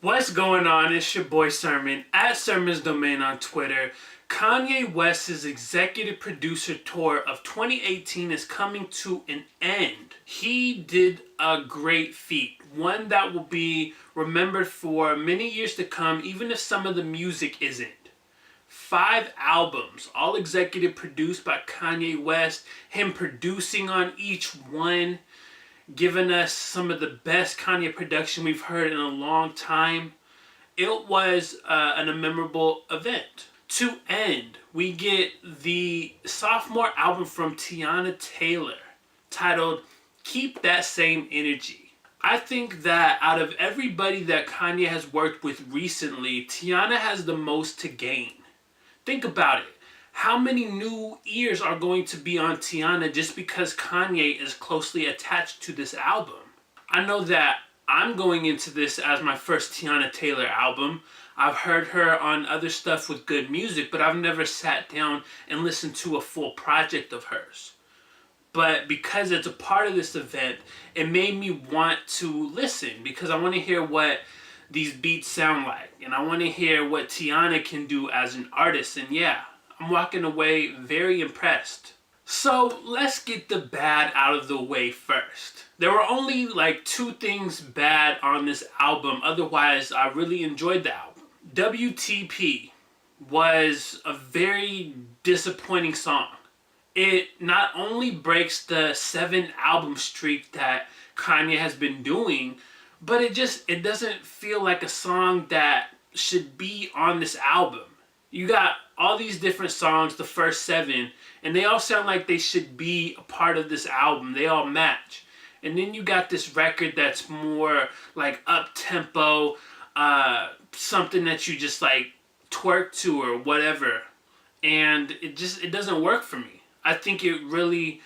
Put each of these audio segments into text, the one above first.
What's going on? It's your boy Sermon at Sermon's Domain on Twitter. Kanye West's executive producer tour of 2018 is coming to an end. He did a great feat, one that will be remembered for many years to come, even if some of the music isn't. 5 albums, all executive produced by Kanye West, him producing on each one, giving us some of the best Kanye production we've heard in a long time. It was a memorable event. To end, we get the sophomore album from Teyana Taylor titled Keep That Same Energy. I think that out of everybody that Kanye has worked with recently, Teyana has the most to gain. Think about it. How many new ears are going to be on Teyana just because Kanye is closely attached to this album? I know that I'm going into this as my first Teyana Taylor album. I've heard her on other stuff with good music, but I've never sat down and listened to a full project of hers. But because it's a part of this event, it made me want to listen because I want to hear what these beats sound like. And I want to hear what Teyana can do as an artist. And yeah, I'm walking away very impressed. So let's get the bad out of the way first. There were only like 2 things bad on this album. Otherwise, I really enjoyed the album. WTP was a very disappointing song. It not only breaks the 7 album streak that Kanye has been doing, but it doesn't feel like a song that should be on this album. You got all these different songs, the first 7, and they all sound like they should be a part of this album. They all match. And then you got this record that's more like up-tempo, something that you just like twerk to or whatever. And it doesn't work for me. I think it really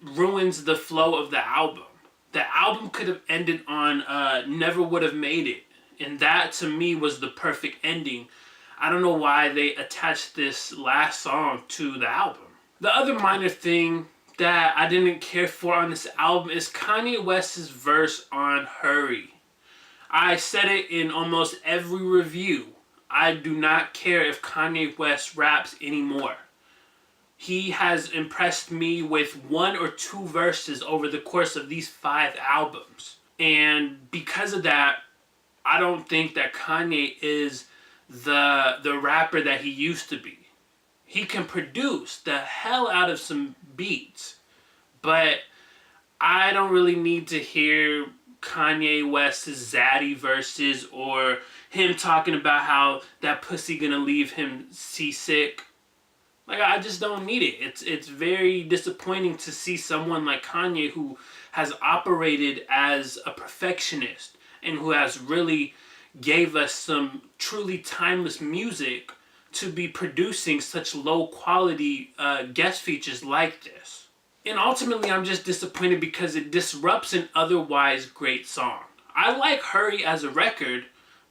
ruins the flow of the album. The album could have ended on Never Would Have Made It. And that to me was the perfect ending. I don't know why they attached this last song to the album. The other minor thing that I didn't care for on this album is Kanye West's verse on Hurry. I said it in almost every review. I do not care if Kanye West raps anymore. He has impressed me with 1 or 2 verses over the course of these 5 albums. And because of that, I don't think that Kanye is the rapper that he used to be. He can produce the hell out of some beats, but I don't really need to hear Kanye West's zaddy verses or him talking about how that pussy gonna leave him seasick. Like, I just don't need it. It's very disappointing to see someone like Kanye who has operated as a perfectionist and who has really gave us some truly timeless music to be producing such low quality guest features like this. And ultimately, I'm just disappointed because it disrupts an otherwise great song. I like Hurry as a record,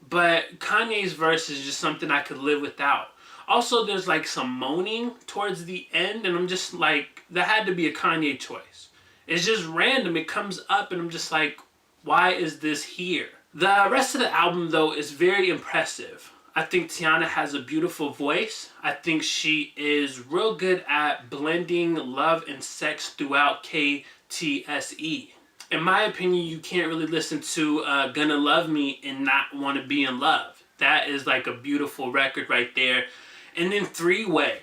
but Kanye's verse is just something I could live without. Also, there's like some moaning towards the end, and I'm just like, that had to be a Kanye choice. It's just random. It comes up, and I'm just like, why is this here? The rest of the album, though, is very impressive. I think Teyana has a beautiful voice. I think she is real good at blending love and sex throughout KTSE. In my opinion, you can't really listen to Gonna Love Me and not want to be in love. That is like a beautiful record right there. And then 3-Way.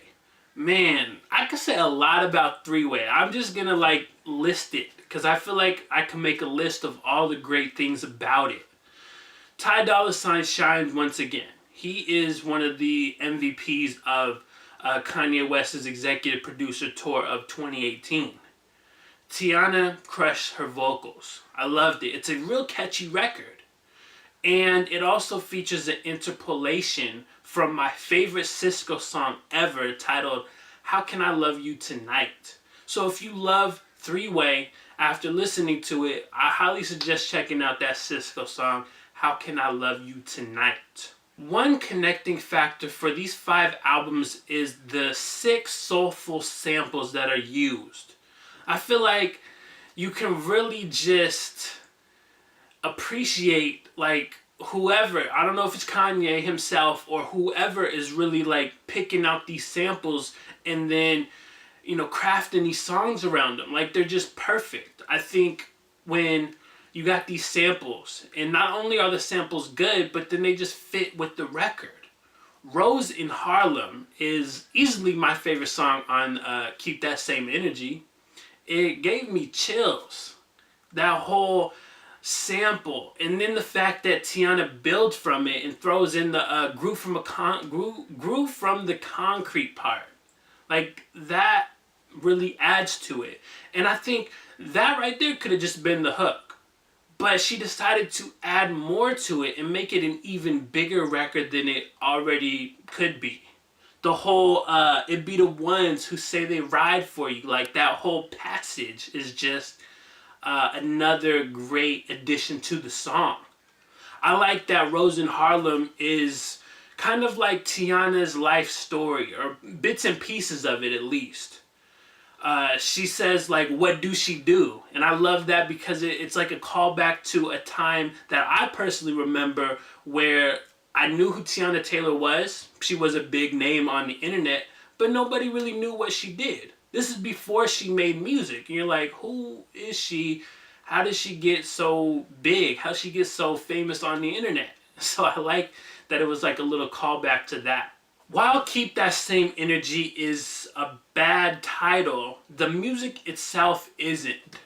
Man, I could say a lot about 3-Way. I'm just gonna like list it because I feel like I can make a list of all the great things about it. Ty Dolla $ign shined once again. He is one of the MVPs of Kanye West's executive producer tour of 2018. Teyana crushed her vocals. I loved it. It's a real catchy record. And it also features an interpolation from my favorite Cisco song ever titled How Can I Love You Tonight? So if you love 3-Way, after listening to it, I highly suggest checking out that Cisco song, How Can I Love You Tonight? One connecting factor for these 5 albums is the 6 soulful samples that are used. I feel like you can really just appreciate like whoever, I don't know if it's Kanye himself or whoever is really like picking out these samples and then, you know, crafting these songs around them. Like they're just perfect. I think when you got these samples, and not only are the samples good, but then they just fit with the record. Rose in Harlem is easily my favorite song on Keep That Same Energy. It gave me chills. That whole sample, and then the fact that Teyana builds from it and throws in the grew from the concrete part, like that really adds to it. And I think that right there could have just been the hook, but she decided to add more to it and make it an even bigger record than it already could be. The whole it be the ones who say they ride for you, like that whole passage is just another great addition to the song. I like that Rose in Harlem is kind of like Teyana's life story, or bits and pieces of it at least. She says like, what do she do? And I love that because it's like a callback to a time that I personally remember where I knew who Teyana Taylor was. She was a big name on the internet, but nobody really knew what she did. This is before she made music. And you're like, who is she? How did she get so big? How did she get so famous on the internet? So I like that it was like a little callback to that. While Keep That Same Energy is a bad title, the music itself isn't.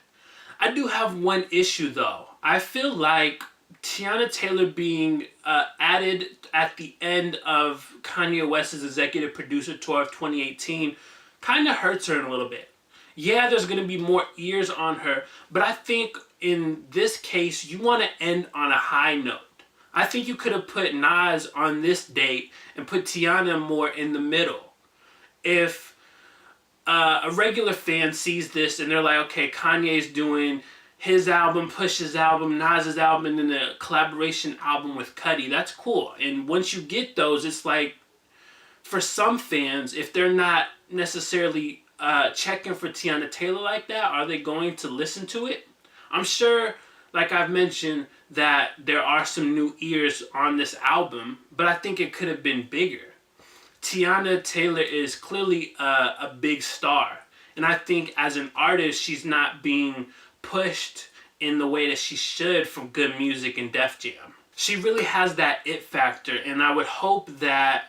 I do have one issue though. I feel like Teyana Taylor being added at the end of Kanye West's executive producer tour of 2018 kind of hurts her in a little bit. Yeah, there's going to be more ears on her, but I think in this case, you want to end on a high note. I think you could have put Nas on this date and put Teyana more in the middle. If a regular fan sees this and they're like, okay, Kanye's doing his album, Push's album, Nas's album, and then the collaboration album with Cudi, that's cool. And once you get those, it's like, for some fans, if they're not necessarily checking for Teyana Taylor like that, are they going to listen to it? I'm sure, like I've mentioned, that there are some new ears on this album, but I think it could have been bigger. Teyana Taylor is clearly a big star, and I think as an artist, she's not being pushed in the way that she should from Good Music and Def Jam. She really has that it factor, and I would hope that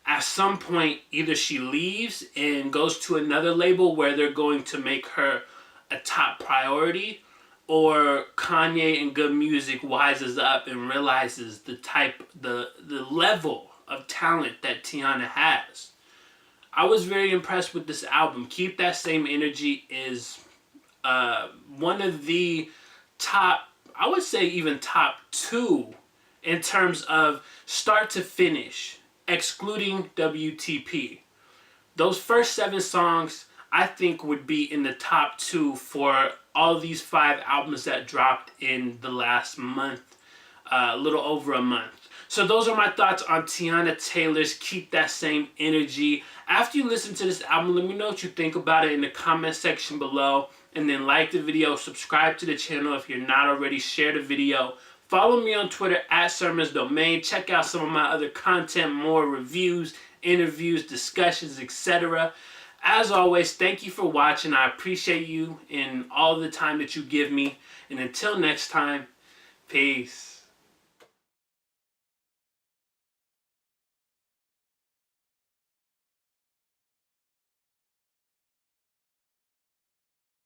at some point, either she leaves and goes to another label where they're going to make her a top priority, or Kanye and Good Music wises up and realizes the level of talent that Teyana has. I was very impressed with this album. Keep That Same Energy is one of the top, I would say even top 2 in terms of start to finish, excluding WTP. Those first 7 songs, I think, would be in the top 2 for all these 5 albums that dropped in the last month, a little over a month. So those are my thoughts on Teyana Taylor's Keep That Same Energy. After you listen to this album, let me know what you think about it in the comment section below. And then like the video, subscribe to the channel if you're not already, share the video. Follow me on Twitter at @SermonsDomain. Check out some of my other content, more reviews, interviews, discussions, etc. As always, thank you for watching. I appreciate you and all the time that you give me. And until next time, peace.